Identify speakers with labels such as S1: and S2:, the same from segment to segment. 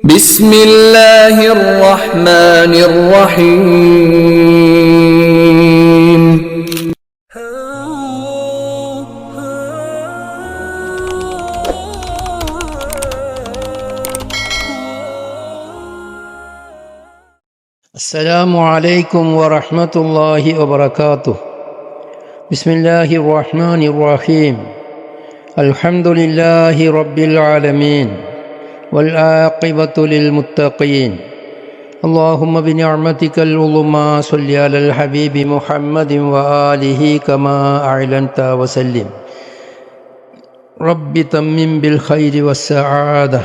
S1: بسم الله الرحمن الرحيم.
S2: السلام عليكم ورحمة الله وبركاته. بسم الله الرحمن الرحيم. الحمد لله رب العالمين والعاقبة للمتقين. اللهم بنعمتك العظمى صل على الحبيب محمد وآله كما أعلنت وسلم. رب تمم بالخير والسعادة.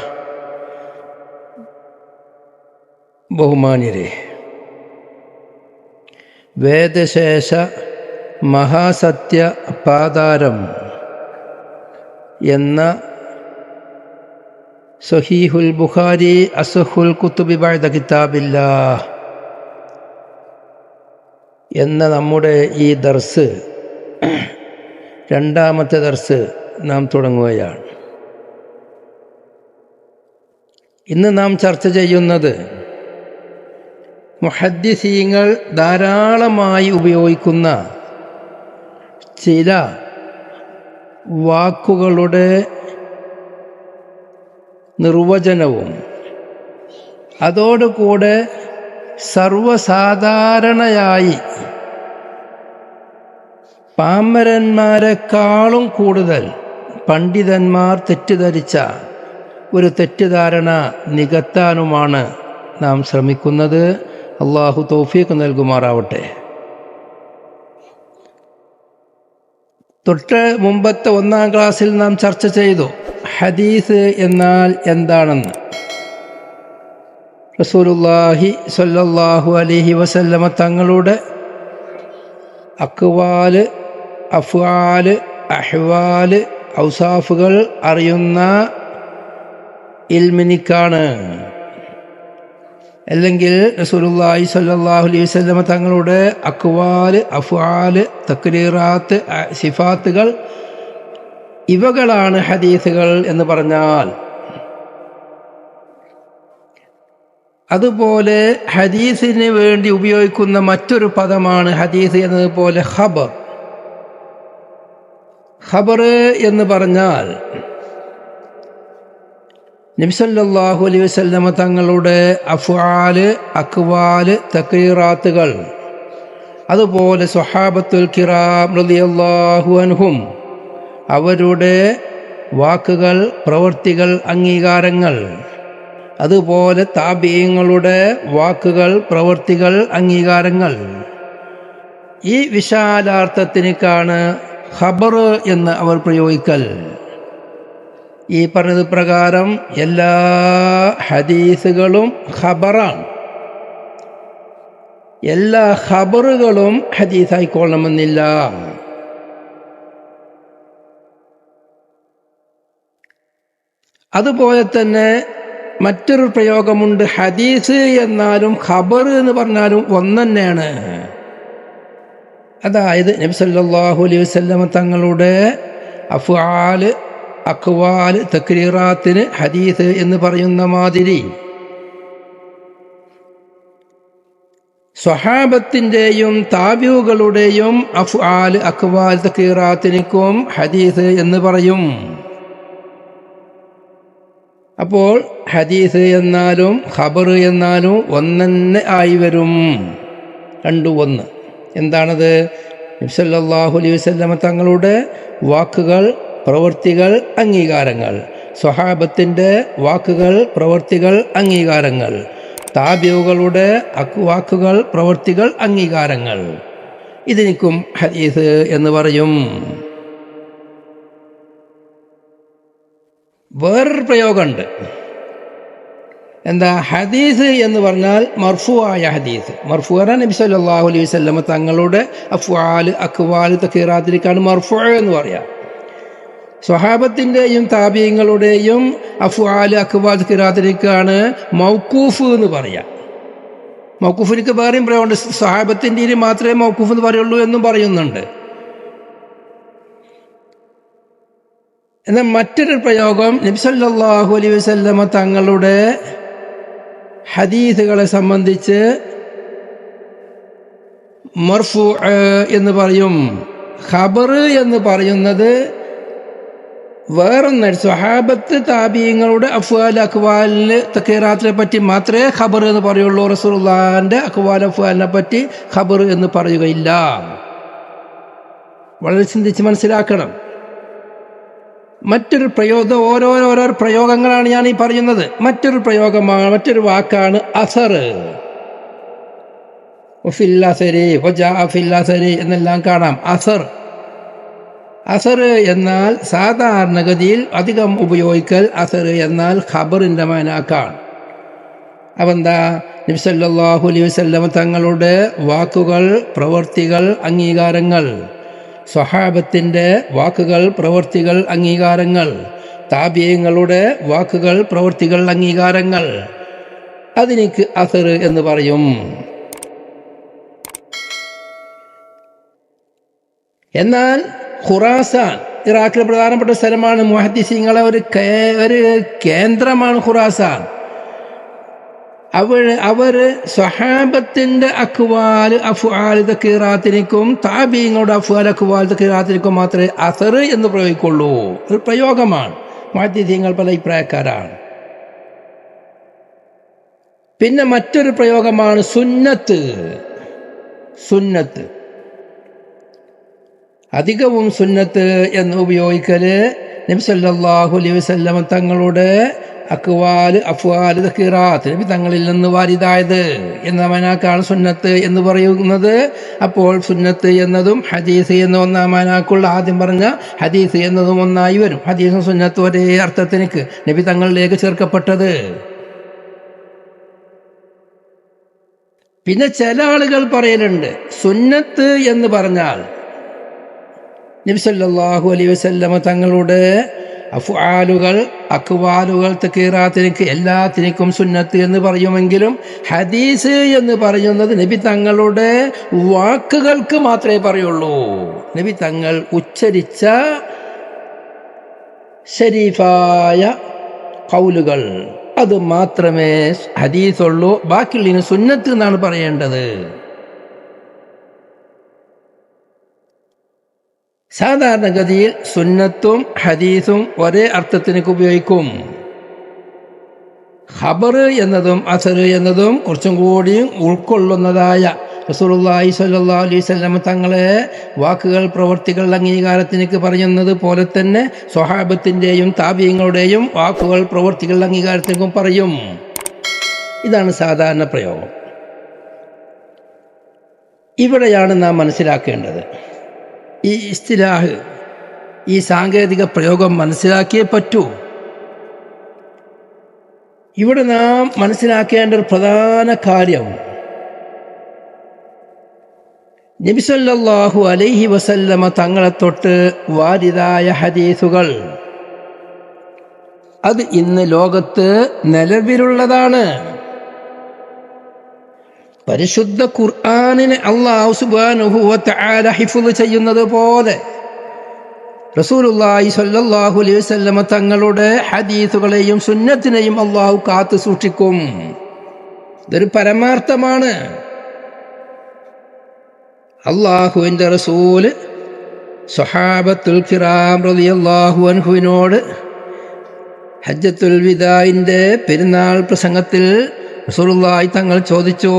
S2: ബഹുമാന്യരെ, വേദശേഷ മഹാസത്യ പാതാരം എന്ന സഹീഹുൽ ബുഖാരി അസ്ഹുൽ കുത്തുബി ബഅദ കിതാബില്ലാഹ് എന്ന നമ്മുടെ ഈ ദർസ് രണ്ടാമത്തെ ദർസ് നാം തുടങ്ങുകയാണ്. ഇന്ന് നാം ചർച്ച ചെയ്യുന്നത് മുഹദ്ദിസീങ്ങൾ ധാരാളമായി ഉപയോഗിക്കുന്ന ചില വാക്കുകളുടെ നിർവചനവും അതോടുകൂടെ സർവസാധാരണയായി പാമരന്മാരെക്കാളും കൂടുതൽ പണ്ഡിതന്മാർ തെറ്റിദ്ധരിച്ച ഒരു തെറ്റിദ്ധാരണ നികത്താനുമാണ് നാം ശ്രമിക്കുന്നത്. അള്ളാഹു തൗഫീഖ് നൽകുമാറാവട്ടെ. തൊട്ട് മുമ്പത്തെ 1-ാം ക്ലാസ്സിൽ നാം ചർച്ച ചെയ്തു ഹദീസ് എന്നാൽ എന്താണെന്ന്. റസൂലുള്ളാഹി സ്വല്ലല്ലാഹു അലൈഹി വസല്ലമ തങ്ങളുടെ അക്വാല്, അഫ്ആല്, അഹ്വാല്, ഔസാഫുകൾ അറിയുന്ന ഇൽമിനിക്കാണ്. അല്ലെങ്കിൽ റസൂലുള്ളാഹി സ്വല്ലല്ലാഹു അലൈഹി വസല്ലമ തങ്ങളുടെ അക്വാല്, അഫ്ആല്, തക്രീറാത്ത്, സിഫാത്തുകൾ ഇവകളാണ് ഹദീസുകൾ എന്ന് പറഞ്ഞാൽ, അതുപോലെ ഹദീസിന് വേണ്ടി ഉപയോഗിക്കുന്ന മറ്റൊരു പദമാണ് ഹദീസ് എന്നതുപോലെ ഖബർ. ഖബർ എന്ന് പറഞ്ഞാൽ നബി സല്ലല്ലാഹു അലൈഹി വസല്ലമ തങ്ങളുടെ അഫ്ആല്, അക്വാല്, തക്രീറാത്തുകൾ, അതുപോലെ സ്വഹാബത്തുൽ കിറാം റളിയല്ലാഹു അൻഹും അവരുടെ വാക്കുകൾ, പ്രവൃത്തികൾ, അംഗീകാരങ്ങൾ, അതുപോലെ താബിഈങ്ങളുടെ വാക്കുകൾ, പ്രവൃത്തികൾ, അംഗീകാരങ്ങൾ, ഈ വിശാലാർത്ഥത്തിനേക്കാണ് ഖബർ എന്ന് അവർ പ്രയോഗിക്കൽ. ഈ പറഞ്ഞത് പ്രകാരം എല്ലാ ഹദീസുകളും ഖബറാണ്. എല്ലാ ഖബറുകളും ഹദീസായിക്കൊള്ളണമെന്നില്ല. അതുപോലെ തന്നെ മറ്റൊരു പ്രയോഗമുണ്ട്. ഹദീസ് എന്നാലും ഖബർ എന്ന് പറഞ്ഞാലും ഒന്നെന്നെയാണ്. അതായത് നബി സല്ലല്ലാഹു അലൈഹി വസല്ലമ തങ്ങളുടെ അഫ്ആല്, അക്വാല്, തക്രീറാത്തിന് ഹദീസ് എന്ന് പറയുന്ന മാതിരി സ്വഹാബത്തിൻ്റെയും താബിഊകളുടെയും അഫ്ആല്, അക്വാല്, തക്രീറാത്തിനും ഹദീസ് എന്ന് പറയും. അപ്പോൾ ഹദീസ് എന്നാലും ഖബർ എന്നാലും ഒന്നെന്നെ ആയി വരും. രണ്ടും ഒന്ന്. എന്താണത്? നബി സല്ലല്ലാഹു അലൈഹി വസല്ലമ തങ്ങളുടെ വാക്കുകൾ, പ്രവൃത്തികൾ, അംഗീകാരങ്ങൾ. സ്വഹാബത്തിൻ്റെ വാക്കുകൾ, പ്രവൃത്തികൾ, അംഗീകാരങ്ങൾ. താബിഊകളുടെ വാക്കുകൾ, പ്രവൃത്തികൾ, അംഗീകാരങ്ങൾ. ഇതിനിക്കും ഹദീസ് എന്ന് പറയും. വേറൊരു പ്രയോഗമുണ്ട്. എന്താ? ഹദീസ് എന്ന് പറഞ്ഞാൽ മർഫൂആയ ഹദീസ്. മർഫൂഅ നബി സല്ലല്ലാഹു അലൈഹി വസല്ലമ തങ്ങളുടെ അഫ്ആല്, അക്വാല്, തക്രീറാത്തിലേക്കാണ് മർഫൂഅ എന്ന് പറയാം. സ്വഹാബത്തിൻ്റെയും താബിഈങ്ങളുടെയും അഫ്ആല്, അക്വാല്, തക്രീറാത്തിലേക്കാണ് മൗഖൂഫ് എന്ന് പറയാം. മൗഖൂഫിലേക്ക് വേറെയും പ്രയോഗമുണ്ട്. സ്വഹാബത്തിൻ്റെ മാത്രമേ മൗഖൂഫ് എന്ന് പറയുള്ളൂ എന്നും പറയുന്നുണ്ട്. എന്നാൽ മറ്റൊരു പ്രയോഗം നബി സല്ലല്ലാഹു അലൈഹി വസല്ലമ തങ്ങളുടെ ഹദീസുകളെ സംബന്ധിച്ച് മർഫു എന്ന് പറയും. ഖബർ എന്ന് പറയുന്നത് വേറൊന്ന്, സ്വഹാബത്ത് താബീങ്ങളുടെ അഫ്വാൽ അക്വാലിന് തഖീറാത്തിനെ പറ്റി മാത്രമേ ഖബർ എന്ന് പറയുള്ളൂ. റസൂലുള്ളാഹിന്റെ അക്വാൽ അഫ്വാലിനെ പറ്റി ഖബർ എന്ന് പറയുകയില്ല. വളരെ ചിന്തിച്ച് മനസ്സിലാക്കണം. മറ്റൊരു പ്രയോഗം, ഓരോരോ പ്രയോഗങ്ങളാണ് ഞാൻ ഈ പറയുന്നത്. മറ്റൊരു വാക്കാണ് അസർ. എന്നെല്ലാം കാണാം. അസർ എന്നാൽ സാധാരണഗതിയിൽ അധികം ഉപയോഗിക്കൽ അസർ എന്നാൽ ഖബറിന്റെ മാനാക്കാണ്. അതെന്താ? നബി സല്ലല്ലാഹു അലൈഹി വസല്ലം തങ്ങളുടെ വാക്കുകൾ, പ്രവർത്തികൾ, അംഗീകാരങ്ങൾ, സ്വഹാബത്തിന്റെ വാക്കുകൾ, പ്രവർത്തികൾ, അംഗീകാരങ്ങൾ, താബിഈങ്ങളുടെ വാക്കുകൾ, പ്രവർത്തികൾ, അംഗീകാരങ്ങൾ, അതിനിക്ക് അസർ എന്ന് പറയും. എന്നാൽ ഖുറാസാൻ, ഇറാഖിലെ പ്രധാനപ്പെട്ട സ്ഥലമാണ്. മുഹദ്ദിസീങ്ങളെ ഒരു കേന്ദ്രമാണ് ഖുറാസാൻ. അവര് സ്വഹാബത്തിന്റെ അക്വാൽ അഫ്ആൽ തഖീറാത്തിനും താബീങ്ങളുടെ അഫ്ആൽ അക്വാൽ തഖീറാത്തിനും മാത്രമേ അസർ എന്ന് പ്രയോഗിക്കുള്ളൂ. ഒരു പ്രയോഗമാണ്. മുഹദ്ദിസീങ്ങൾ പല അഭിപ്രായക്കാരാണ്. പിന്നെ മറ്റൊരു പ്രയോഗമാണ് സുന്നത്ത്. അധികവും സുന്നത്ത് എന്ന് ഉപയോഗിക്കല് നബി സല്ലല്ലാഹു അലൈഹി വസല്ലം തങ്ങളുടെ അക്വാൽ അഫ്ആൽ തഖീറാത്ത്, നബി തങ്ങളിൽ നിന്ന് വാരിദായത് എന്ന മനാക്കാണ് സുന്നത്ത് എന്ന് പറയുന്നത്. അപ്പോൾ സുന്നത്ത് എന്നതും ഹദീസ് എന്ന ഒന്നാം മനാക്കുള്ള ആദ്യം പറഞ്ഞ ഹദീസ് എന്നതും ഒന്നായി വരും. ഹദീസും സുന്നത്തും ഒരേ അർത്ഥത്തിനക്ക് നബി തങ്ങളിലേക്ക് ചേർക്കപ്പെട്ടത്. പിന്നെ ചില ആളുകൾ പറയലുണ്ട്, സുന്നത്ത് എന്ന് പറഞ്ഞാൽ നബി സല്ലല്ലാഹു അലൈഹി വസല്ലം തങ്ങളുടെ അഫ്ആലുകൾ, അക്വാലുകൾ, തഖീറാത്തിനക്ക് എല്ലാത്തിനും സുന്നത്ത് എന്ന് പറയുമെങ്കിലും ഹദീസ് എന്ന് പറയുന്നത് നബി തങ്ങളുടെ വാക്കുകൾക്ക് മാത്രമേ പറയുള്ളൂ. നബി തങ്ങൾ ഉച്ചരിച്ച ശരീഫായ ഖൗലുകൾ, അത് മാത്രമേ ഹദീസുള്ളൂ. ബാക്കിയുള്ളതിന് സുന്നത്ത് എന്നാണ് പറയേണ്ടത്. സാധാരണഗതിയിൽ സുന്നത്തും ഹദീസും ഒരേ അർത്ഥത്തിനൊക്കെ ഉപയോഗിക്കും. ഖബർ എന്നതും അസർ എന്നതും കുറച്ചും കൂടിയും ഉൾക്കൊള്ളുന്നതായ റസൂലുള്ളാഹി സ്വല്ലല്ലാഹു അലൈഹി വസല്ലം തങ്ങളെ വാക്കുകൾ, പ്രവർത്തികൾ, അംഗീകാരത്തിനൊക്കെ പറയുന്നത് പോലെ തന്നെ സ്വഹാബത്തിൻ്റെയും താബീങ്ങളുടെയും വാക്കുകൾ, പ്രവർത്തികൾ, അംഗീകാരത്തിനും പറയും. ഇതാണ് സാധാരണ പ്രയോഗം. ഇവിടെയാണ് നാം മനസ്സിലാക്കേണ്ടത്. ഈ ഇസ്തിലാഹ്, ഈ സാങ്കേതിക പ്രയോഗം മനസ്സിലാക്കിയേ പറ്റൂ. ഇവിടെ നാം മനസ്സിലാക്കേണ്ട ഒരു പ്രധാന കാര്യം, നബി സല്ലല്ലാഹു അലൈഹി വസല്ലമ തങ്ങളെ തൊട്ട് വാരിദായ ഹദീസുകൾ അത് ഇന്ന് ലോകത്ത് നിലവിലുള്ളതാണ്. പരിശുദ്ധ ഖുർആനിനെ അല്ലാഹു സുബ്ഹാനഹു വ തആല ഹിഫ്ള് ചെയ്യുന്നത് പോലെ റസൂലുള്ളാഹി സ്വല്ലല്ലാഹു അലൈഹി വസല്ലമ തങ്ങളുടെ ഹദീസുകളെയും സുന്നത്തിനെയും അല്ലാഹു കാത്തു സൂക്ഷിക്കും. ഇതൊരു പരമാർത്ഥമാണ്. അല്ലാഹുവിൻ്റെ റസൂല് സ്വഹാബത്തുൽ കിറാം റളിയല്ലാഹു അൻഹുവിനോട് ഹജ്ജത്തുൽ വിദാഇന്റെ പെരുന്നാൾ പ്രസംഗത്തിൽ റസൂലുള്ളാഹി തങ്ങൾ ചോദിച്ചു.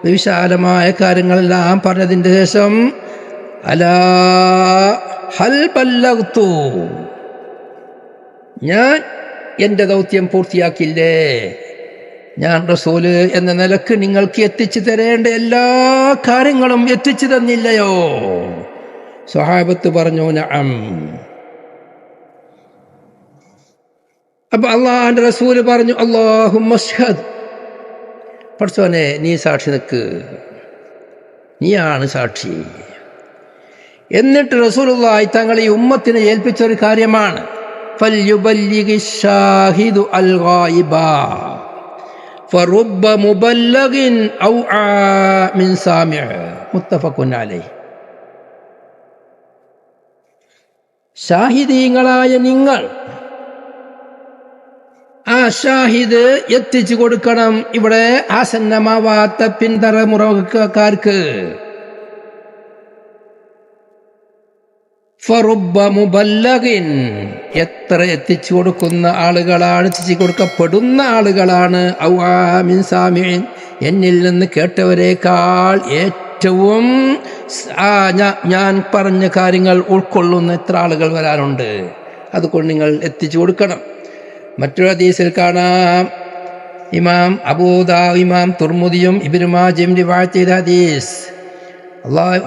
S2: വിശാലമായ കാര്യങ്ങളെല്ലാം പറഞ്ഞതിൻ്റെ ശേഷം, അലാ ഹൽ ബല്ലഗ്തു, ഞാൻ എൻ്റെ ദൗത്യം പൂർത്തിയാക്കില്ലേ? ഞാൻ റസൂല് എന്ന നിലക്ക് നിങ്ങൾക്ക് എത്തിച്ചു തരേണ്ട എല്ലാ കാര്യങ്ങളും എത്തിച്ചു തന്നില്ലയോ? സ്വഹാബത്ത് പറഞ്ഞു, നഅം. അപ്പൊ അള്ളാഹുവിന്റെ റസൂല് പറഞ്ഞു, അല്ലാഹുമ്മ അശ്ഹദ്, പടച്ചോനെ നീ സാക്ഷി നിൽക്ക്, നീയാണ് സാക്ഷി. എന്നിട്ട് റസൂലുള്ളാഹി തങ്ങൾ ഈ ഉമ്മത്തിനെ ഏൽപ്പിച്ചൊരു കാര്യമാണ്, ഫൽയുബല്ലിഗി ഷാഹിദു അൽ ഗായിബ ഫറുബ്ബ മുബല്ലഗിൻ ഔആ മിൻ സാമിഅ, മുത്തഫഖുൻ അലൈഹി. ഷാഹിദീങ്ങളായ നിങ്ങൾ ആ ഷാഹിദ് എത്തിച്ചു കൊടുക്കണം ഇവിടെ ആസന്നമാവാത്ത പിന്തറമുറക്കാർക്ക്. ഫറുബ്ബ മുബല്ലഗിൻ, എത്ര എത്തിച്ചു കൊടുക്കുന്ന ആളുകളാണ്, എത്തിച്ചു കൊടുക്കപ്പെടുന്ന ആളുകളാണ്, ഔ ആമിൻ സാമിഇൻ, എന്നിൽ നിന്ന് കേട്ടവരെക്കാൾ ഏറ്റവും ഞാൻ പറഞ്ഞ കാര്യങ്ങൾ ഉൾക്കൊള്ളുന്ന എത്ര ആളുകൾ വരാനുണ്ട്. അതുകൊണ്ട് നിങ്ങൾ എത്തിച്ചു കൊടുക്കണം. മറ്റൊരു ഹദീസിൽ കാണാം, ഇമാം അബൂദാവൂദ്, ഇമാം തുർമുദിയും ഇബ്നു മാജയും റിവായത്ത് ചെയ്ത ഹദീസ്,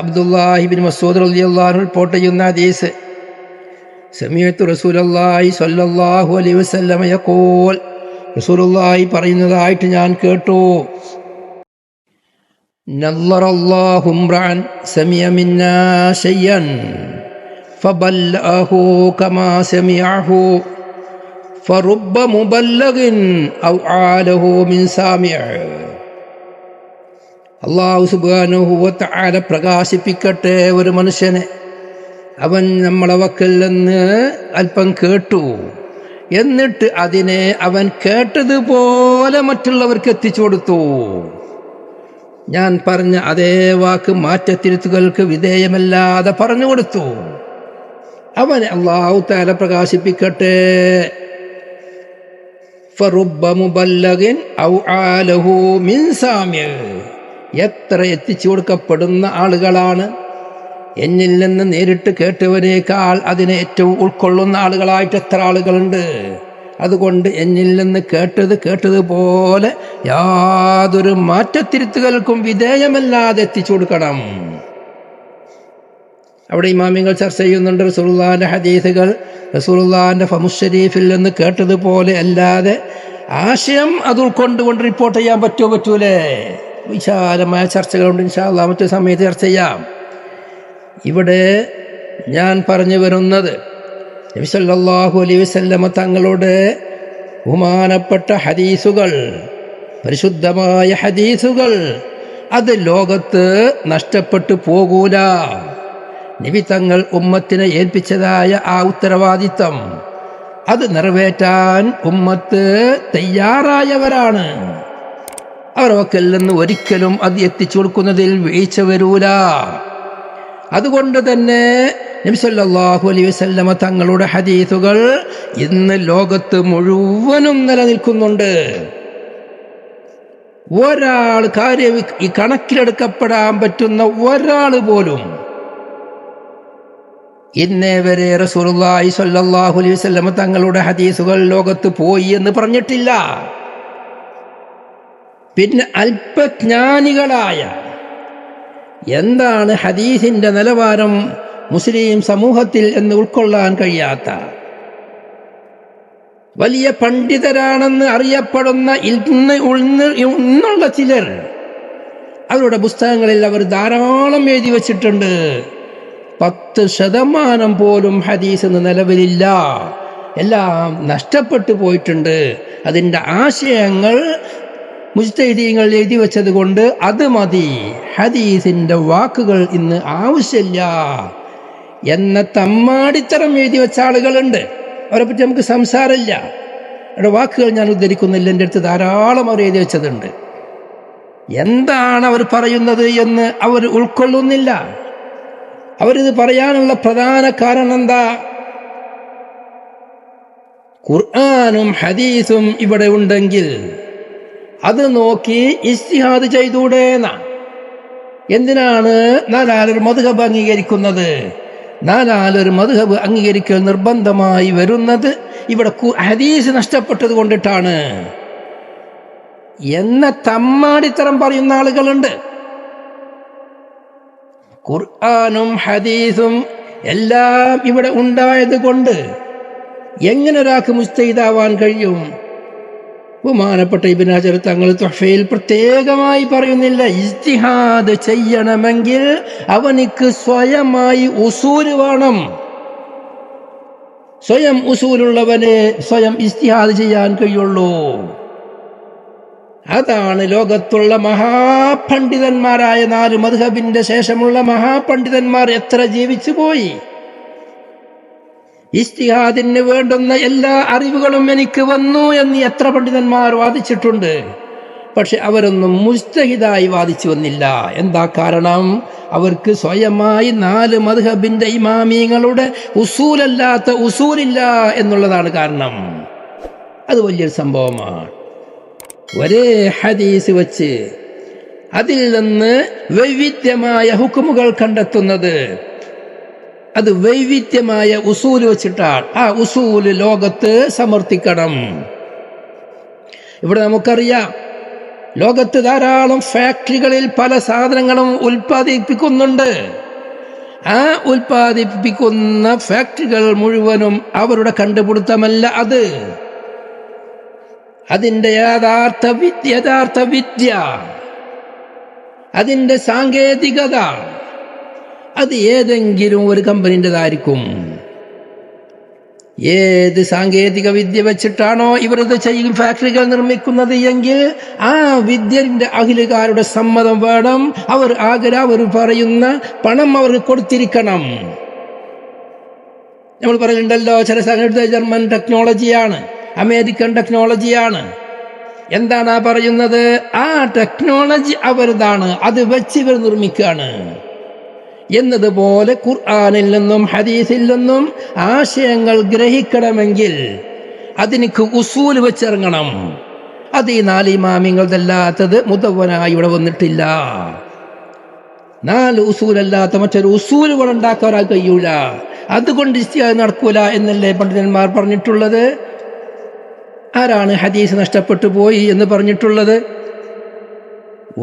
S2: അബ്ദുല്ലാഹി ഇബ്നു മസ്ഊദ് റളിയല്ലാഹു അൻഹു റിപ്പോർട്ട് ചെയ്യുന്ന ഹദീസ്, സമീഅതു റസൂലുള്ളാഹി സ്വല്ലല്ലാഹു അലൈഹി വസല്ലം യഖൂൽ, റസൂലുള്ളാഹി പറയുന്നതായിട്ട് ഞാൻ കേട്ടു, നല്ലറല്ലാഹു ഇംറഅൻ സമിഅ മിന്നാ ശൈഅൻ ഫബല്ലഅഹു കമാ സമിഅഹു ഫറുബ്ബ മുബല്ലഗിൻ ഔ ആലഹു മിൻ സാമിഅ. അല്ലാഹു സുബ്ഹാനഹു വ തആല പ്രകാശിപ്പിക്കട്ടെ ഒരു മനുഷ്യനെ, അവൻ നമ്മളെ വക്കൽ നിന്ന് അല്പം കേട്ടു, എന്നിട്ട് അതിനെ അവൻ കേട്ടതുപോലെ മറ്റുള്ളവർക്ക് എത്തിച്ചു കൊടുത്തു. ഞാൻ പറഞ്ഞ അതേ വാക്ക് മാറ്റത്തിരുത്തുകൾക്ക് വിധേയമല്ലാതെ പറഞ്ഞു കൊടുത്തു. അവനെ അല്ലാഹു തആല പ്രകാശിപ്പിക്കട്ടെ. ഫറുബ്ബ മുബല്ലഗിൻ ഔ ആലഹു മിൻ സാമിഅ, എത്ര എത്തിച്ചു കൊടുക്കപ്പെടുന്ന ആളുകളാണ്, എന്നിൽ നിന്ന് നേരിട്ട് കേട്ടവരേക്കാൾ അതിനെ ഏറ്റവും ഉൾക്കൊള്ളുന്ന ആളുകളായിട്ട് എത്ര ആളുകളുണ്ട്. അതുകൊണ്ട് എന്നിൽ നിന്ന് കേട്ടതുപോലെ യാതൊരു മാറ്റത്തിരുത്തുകൾക്കും വിധേയമല്ലാതെ എത്തിച്ചു കൊടുക്കണം. അവിടെ ഇമാമിങ്ങൾ ചർച്ച ചെയ്യുന്നുണ്ട്, റസൂലുള്ളാഹിന്റെ ഹദീസുകൾ റസൂലുള്ളാഹിന്റെ ഫമുസ് ശരീഫിൽ നിന്ന് കേട്ടതുപോലെ അല്ലാതെ ആശയം അത് ഉൾക്കൊണ്ടുകൊണ്ട് റിപ്പോർട്ട് ചെയ്യാൻ പറ്റൂലേ? വിശാലമായ ചർച്ചകളുണ്ട്. ഇൻഷാ അല്ലാഹ് മറ്റൊരു സമയത്ത് ചർച്ച ചെയ്യാം. ഇവിടെ ഞാൻ പറഞ്ഞു വരുന്നത്, നബി സല്ലല്ലാഹു അലൈഹി വസല്ലമ തങ്ങളുടെ ബഹുമാനപ്പെട്ട ഹദീസുകൾ, പരിശുദ്ധമായ ഹദീസുകൾ, അത് ലോകത്ത് നഷ്ടപ്പെട്ടു പോകൂല. നബി തങ്ങൾ ഉമ്മത്തിനെ ഏൽപ്പിച്ചതായ ആ ഉത്തരവാദിത്തം അത് നിറവേറ്റാൻ ഉമ്മത്ത് തയ്യാറായവരാണ്. അവരൊക്കെ നിന്ന് ഒരിക്കലും അത് എത്തിച്ചു കൊടുക്കുന്നതിൽ വീഴ്ച വരൂല. അതുകൊണ്ട് തന്നെ നബി സല്ലല്ലാഹു അലൈഹി വസല്ലമ തങ്ങളുടെ ഹദീസുകൾ ഇന്ന് ലോകത്ത് മുഴുവനും നിലനിൽക്കുന്നുണ്ട്. ഒരാൾ കണക്കിലെടുക്കപ്പെടാൻ പറ്റുന്ന ഒരാൾ പോലും ഇന്നേ വരെ റസൂലുള്ളാഹി സ്വല്ലല്ലാഹു അലൈഹി വസല്ലമ തങ്ങളുടെ ഹദീസുകൾ ലോകത്ത് പോയി എന്ന് പറഞ്ഞിട്ടില്ല. പിന്നെ അല്പജ്ഞാനികളായ, എന്താണ് ഹദീസിന്റെ നിലവാരം മുസ്ലിം സമൂഹത്തിൽ എന്ന് ഉൾക്കൊള്ളാൻ കഴിയാത്ത, വലിയ പണ്ഡിതരാണെന്ന് അറിയപ്പെടുന്ന ഇന്നുള്ള ചിലർ, അവരുടെ പുസ്തകങ്ങളിൽ അവർ ധാരാളം എഴുതി വച്ചിട്ടുണ്ട്. 10% പോലും ഹദീസ് എന്ന് നിലവിലില്ല. എല്ലാം നഷ്ടപ്പെട്ടു പോയിട്ടുണ്ട്. അതിൻ്റെ ആശയങ്ങൾ മുജ്തഹിദീങ്ങൾ എഴുതി വെച്ചത് കൊണ്ട് അത് മതി, ഹദീസിൻ്റെ വാക്കുകൾ ഇന്ന് ആവശ്യമില്ല എന്ന തമ്മാടിത്തരം എഴുതി വെച്ച ആളുകളുണ്ട്. അവരെ പറ്റി നമുക്ക് സംസാരമില്ല. അവരുടെ വാക്കുകൾ ഞാൻ ഉദ്ധരിക്കുന്നില്ല, എൻ്റെ അടുത്ത് ധാരാളം അവർ എഴുതി വെച്ചതുണ്ട്. എന്താണ് അവർ പറയുന്നത് എന്ന് അവർ ഉൾക്കൊള്ളുന്നില്ല. അവരിത് പറയാനുള്ള പ്രധാന കാരണം എന്താ? ഖുർആനും ഹദീസും ഇവിടെ ഉണ്ടെങ്കിൽ അത് നോക്കി ഇജ്തിഹാദ് ചെയ്തൂടേന്നാ. എന്തിനാണ് നാലാലൊരു മദ്ഹബ് അംഗീകരിക്കുന്നത്? നാലാലൊരു മദ്ഹബ് അംഗീകരിക്കൽ നിർബന്ധമായി വരുന്നത് ഇവിടെ ഹദീസ് നഷ്ടപ്പെട്ടത് കൊണ്ടിട്ടാണ് എന്ന തമ്മാടിത്തരം പറയുന്ന ആളുകളുണ്ട്. ഖുർആനും ഹദീസും എല്ലാം ഇവിടെ ഉണ്ടായത് കൊണ്ട് എങ്ങനെ ഒരാൾക്ക് മുജ്തഹിദാവാൻ കഴിയും? ബഹുമാനപ്പെട്ട ഇബ്നു ഹജർ തങ്ങൾ തുഹ്ഫയിൽ പ്രത്യേകമായി പറയുന്നില്ല, ഇജ്തിഹാദ് ചെയ്യണമെങ്കിൽ അവനിക്ക് സ്വയമായി ഉസൂല് വേണം. സ്വയം ഉസൂലുള്ളവനെ സ്വയം ഇജ്തിഹാദ് ചെയ്യാൻ കഴിയുള്ളൂ. അതാണ് ലോകത്തുള്ള മഹാപണ്ഡിതന്മാരായ 4 മദ്ഹബിന്റെ ശേഷമുള്ള മഹാപണ്ഡിതന്മാർ എത്ര ജീവിച്ചു പോയി. ഇജ്തിഹാദിന് വേണ്ടുന്ന എല്ലാ അറിവുകളും എനിക്ക് വന്നു എന്ന് എത്ര പണ്ഡിതന്മാർ വാദിച്ചിട്ടുണ്ട്. പക്ഷെ അവരൊന്നും മുജ്തഹിദായി വാദിച്ചു വന്നില്ല. എന്താ കാരണം? അവർക്ക് സ്വയമായി 4 മദ്ഹബിന്റെ ഇമാമിങ്ങളുടെ ഉസൂലല്ലാത്ത ഉസൂലില്ല എന്നുള്ളതാണ് കാരണം. അത് വലിയൊരു സംഭവമാണ്. ഒരേ ഹദീസ് വച്ച് അതിൽ നിന്ന് വൈവിധ്യമായ ഹുക്കുമുകൾ കണ്ടെത്തുന്നത്, അത് വൈവിധ്യമായ ഉസൂല് വെച്ചിട്ടാണ്. ആ ഉസൂല് ലോകത്ത് സമർത്ഥിക്കണം. ഇവിടെ നമുക്കറിയാം, ലോകത്ത് ധാരാളം ഫാക്ടറികളിൽ പല സാധനങ്ങളും ഉൽപ്പാദിപ്പിക്കുന്നുണ്ട്. ആ ഉൽപ്പാദിപ്പിക്കുന്ന ഫാക്ടറികൾ മുഴുവനും അവരുടെ കണ്ടുപിടുത്തമല്ല. അതിൻ്റെ യഥാർത്ഥ വിദ്യ, അതിൻ്റെ സാങ്കേതികത, അത് ഏതെങ്കിലും ഒരു കമ്പനിൻ്റെതായിരിക്കും. ഏത് സാങ്കേതിക വിദ്യ വെച്ചിട്ടാണോ ഇവരത് ചെയ്യും ഫാക്ടറികൾ നിർമ്മിക്കുന്നത് എങ്കിൽ ആ വിദ്യന്റെ അഖിലുകാരുടെ സമ്മതം വേണം. അവർ പറയുന്ന പണം അവർക്ക് കൊടുത്തിരിക്കണം. നമ്മൾ പറയുന്നുണ്ടല്ലോ, ചില സംഗതി ജർമ്മൻ ടെക്നോളജിയാണ്, അമേരിക്കൻ ടെക്നോളജിയാണ്. എന്താണ് ആ പറയുന്നത്? ആ ടെക്നോളജി അവരതാണ്, അത് വെച്ച് ഇവർ നിർമ്മിക്കുകയാണ് എന്നതുപോലെ ഖുർആനിൽ നിന്നും ഹദീസിൽ നിന്നും ആശയങ്ങൾ ഗ്രഹിക്കണമെങ്കിൽ അതിനക്ക് ഉസൂല് വെച്ചിറങ്ങണം. അത് ഈ 4 ഇമാമിങ്ങളതല്ലാത്തത് മുദവ്വനായി ഇവിടെ വന്നിട്ടില്ല. 4 ഉസൂലല്ലാത്ത മറ്റൊരു ഉസൂലുകൾ ഉണ്ടാക്കാൻ ഒരാൾ കഴിയൂല. അതുകൊണ്ട് ഇജ്തിഹാദ് നടക്കൂല എന്നല്ലേ പണ്ഡിതന്മാർ പറഞ്ഞിട്ടുള്ളത്. ആരാണ് ഹദീസ് നഷ്ടപ്പെട്ടു പോയി എന്ന് പറഞ്ഞിട്ടുള്ളത്?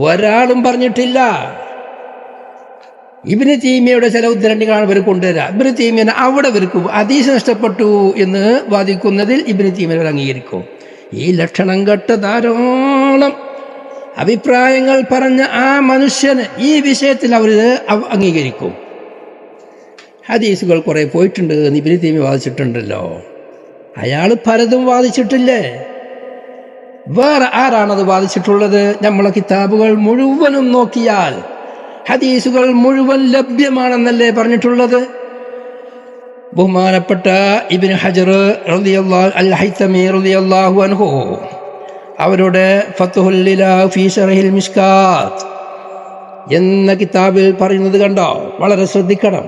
S2: ഒരാളും പറഞ്ഞിട്ടില്ല. ഇബ്നു തൈമിയയുടെ ചില ഉദ്ധരണികളാണ് ഇവർ കൊണ്ടുവരാം. ഇബ്നു തൈമിയനെ അവിടെ ഇവർക്ക് ഹദീസ് നഷ്ടപ്പെട്ടു എന്ന് വാദിക്കുന്നതിൽ ഇബ്നു തൈമിയ അംഗീകരിക്കും. ഈ ലക്ഷണം കെട്ട ധാരാളം അഭിപ്രായങ്ങൾ പറഞ്ഞ ആ മനുഷ്യന് ഈ വിഷയത്തിൽ അവർ അംഗീകരിക്കും. ഹദീസുകൾ കുറെ പോയിട്ടുണ്ട് എന്ന് ഇബ്നു തൈമിയ വാദിച്ചിട്ടുണ്ടല്ലോ. അയാൾ പലതും വാദിച്ചിട്ടില്ലേ? വേറെ ആരാണത് വാദിച്ചിട്ടുള്ളത്? നമ്മളെ കിതാബുകൾ മുഴുവനും നോക്കിയാൽ ഹദീസുകൾ മുഴുവൻ ലഭ്യമാണെന്നല്ലേ പറഞ്ഞിട്ടുള്ളത്. ബഹുമാനപ്പെട്ട ഇബ്നു ഹജർ അൽ ഹൈതമി റളിയല്ലാഹു അൻഹു അവരുടെ ഫത്ഹുൽ ഇലാഹ് ഫീ ശർഹിൽ മിഷ്കാത്ത് എന്ന കിതാബിൽ പറയുന്നത് കണ്ടോ? വളരെ ശ്രദ്ധിക്കണം.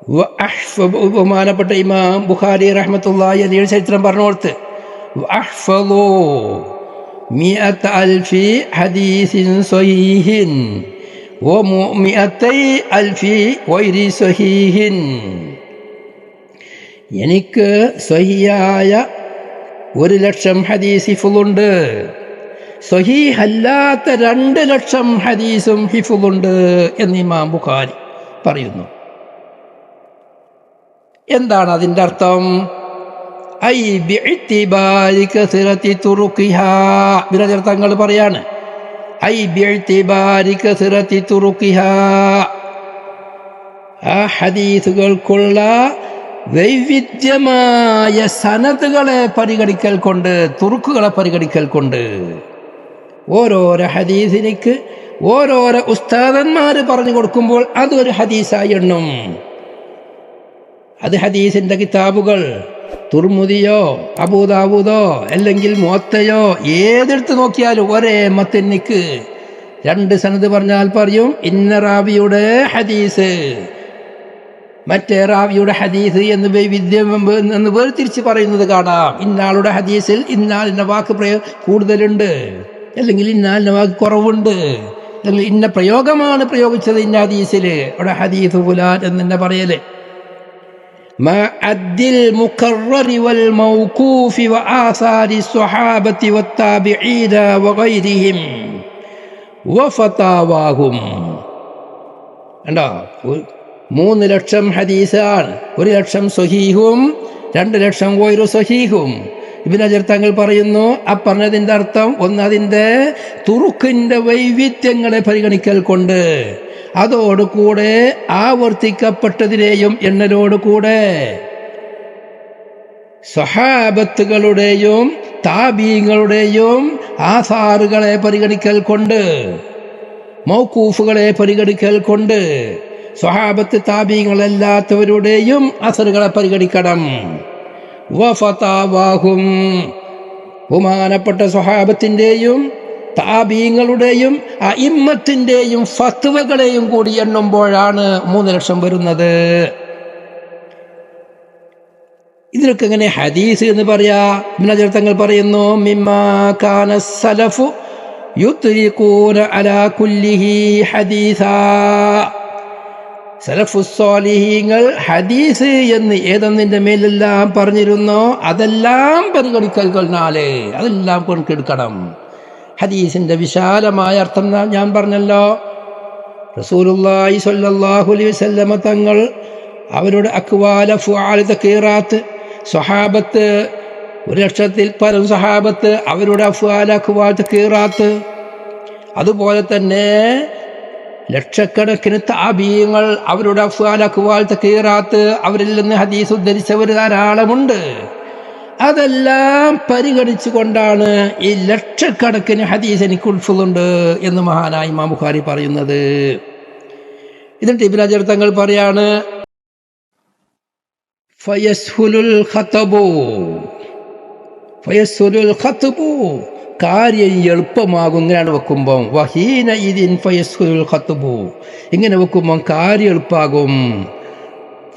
S2: ബഹുമാനപ്പെട്ട ഇമാം ബുഖാരി റഹ്മത്തുള്ളാഹി അലൈഹി ചരിത്രം പറഞ്ഞോർത്ത് അഹ്ഫളു 100,000 ഹദീസിൻ സ്വഹീഹിൻ വ 100,000 ഗൈരി സ്വഹീഹിൻ. എനിക്ക് സ്വഹീഹായ 1,00,000 ഹദീസ് ഹിഫ്ളുണ്ട്, സ്വഹീഹല്ലാത്ത 2,00,000 ഹദീസും ഹിഫ്ളുണ്ട് എന്ന് ഇമാം ബുഖാരി പറയുന്നു. എന്താണ് അതിൻ്റെ അർത്ഥം? ഐ ബിഇഅ്തിബാരി കസറതി തുറുഖിഹാ. തങ്ങൾ പറയാണ്, ഐ ബിഇഅ്തിബാരി കസറതി തുറുഖിഹാ, ആ ഹദീസുകൾക്കുള്ള വൈവിധ്യമായ സനദുകളെ പരിഗണിക്കൽ കൊണ്ട്, തുറുക്കുകളെ പരിഗണിക്കൽ കൊണ്ട്, ഓരോരോ ഹദീസിനിക്ക് ഓരോരോ ഉസ്താദന്മാർ പറഞ്ഞു കൊടുക്കുമ്പോൾ അതൊരു ഹദീസായി എണ്ണും. അത് ഹദീസിന്റെ കിതാബുകൾ തുർമുദിയോ അബൂദാവൂദോ അല്ലെങ്കിൽ മുവത്തയോ ഏതെടുത്ത് നോക്കിയാലും ഒരേ മത്തനിക്ക് 2 സനദ് പറഞ്ഞാൽ പറയും ഇന്ന റാവിയുടെ ഹദീസ്, മറ്റേ റാവിയുടെ ഹദീസ് എന്ന് വൈവിധ്യം എന്ന് വേർതിരിച്ച് പറയുന്നത് കാണാം. ഇന്നാളുടെ ഹദീസിൽ ഇന്നാളിൻ്റെ വാക്ക് കൂടുതലുണ്ട്, അല്ലെങ്കിൽ ഇന്നാളിൻ്റെ വാക്ക് കുറവുണ്ട്, അല്ലെങ്കിൽ ഇന്ന പ്രയോഗമാണ് പ്രയോഗിച്ചത് ഇന്ന ഹദീസിൽ, അവിടെ ഹദീസ് ഫുലാൻ എന്നെ പറയല്. مع عد المكرر والموقوف وآثار الصحابة والتابعين وغيرهم وفتاواهم. 3,00,000 ഹദീസാണ്, 1,00,000 സ്വഹീഹും 2,00,000 ഗൈറു സ്വഹീഹും. ഇബ്നു ഹജർ തങ്ങൾ പറയുന്നു, ആ പറഞ്ഞതിൻ്റെ അർത്ഥം ഒന്ന് അതിൻ്റെ തുറുക്കിൻ്റെ വൈവിധ്യങ്ങളെ പരിഗണിക്കൽ കൊണ്ട്, അതോടുകൂടെ ആവർത്തിക്കപ്പെട്ടതിനെയും എണ്ണലോടുകൂടെ സ്വഹാബത്തുകളുടെയും താബീങ്ങളുടെയും ആസാറുകളെ പരിഗണിക്കൽ കൊണ്ട്, മൗഖൂഫുകളെ പരിഗണിക്കൽ കൊണ്ട്, സ്വഹാബത്ത് താബീങ്ങളല്ലാത്തവരുടെയും അസറുകളെ പരിഗണിക്കണം. വഫതാവാഹും, ബഹുമാനപ്പെട്ട സ്വഹാബത്തിൻ്റെയും താബീങ്ങളുടെയും അഇമ്മത്തിൻ്റെയും ഫത്വകളെയും കൂടി എണ്ണുമ്പോഴാണ് 3 ലക്ഷം വരുന്നത്. ഇതിനൊക്കെ എങ്ങനെ ഹദീസ് എന്ന് പറയാ? ഇബ്നു ഹജർ തങ്ങൾ പറയുന്നു, മിമ്മാ കാന സലഫു യുത്രിഖൂന അലാ കുല്ലിഹി ഹദീസാ. സലഫുസ്സാലിഹീങ്ങൾ ഹദീസ് എന്ന് ഏതൊന്നിൻ്റെ മേലെല്ലാം പറഞ്ഞിരുന്നോ അതെല്ലാം പരിഗണിക്കൽനാലേ അതെല്ലാം കൊണ്ടെടുക്കണം. ഹദീസിൻ്റെ വിശാലമായ അർത്ഥം ഞാൻ പറഞ്ഞല്ലോ. റസൂലുള്ളാഹി സ്വല്ലല്ലാഹു അലൈഹി വസല്ലമ തങ്ങൾ അവരുടെ അക്വാല ഫുആൽ തഖീറാത്ത്, സ്വഹാബത്ത് 1,00,000-ൽ പരം സ്വഹാബത്ത് അവരുടെ അഫ്വാൽ അക്വാൽ തഖീറാത്ത്, അതുപോലെ തന്നെ ലക്ഷക്കണക്കിന് താബീങ്ങൾ അവരുടെ അഫ്വാൽ അക്വാൽ തഖീറാത്ത് അവരിൽ നിന്ന് ഹദീസ് ഉദ്ധരിച്ചവർ ധാരാളമുണ്ട്. അതെല്ലാം പരിഗണിച്ചു കൊണ്ടാണ് ഈ ലക്ഷക്കണക്കിന് ഹദീസ് എനിക്ക് ഉൾഫുളുണ്ട് എന്ന് മഹാനായ ഇമാം ബുഖാരി പറയുന്നത്. ഇതിന്റെ ഇബ്നു ഹജർ തങ്ങൾ പറയാണ്, ഫയസ്ഹുലുൽ ഖത്ബു, കാര്യം എളുപ്പമാകും. ഇങ്ങനെയാണ് വെക്കുമ്പം വഹീന ഇതിൻ ഫയസ്ഹുലുൽ ഖത്ബു, ഇങ്ങനെ വെക്കുമ്പം കാര്യം എളുപ്പമാകും.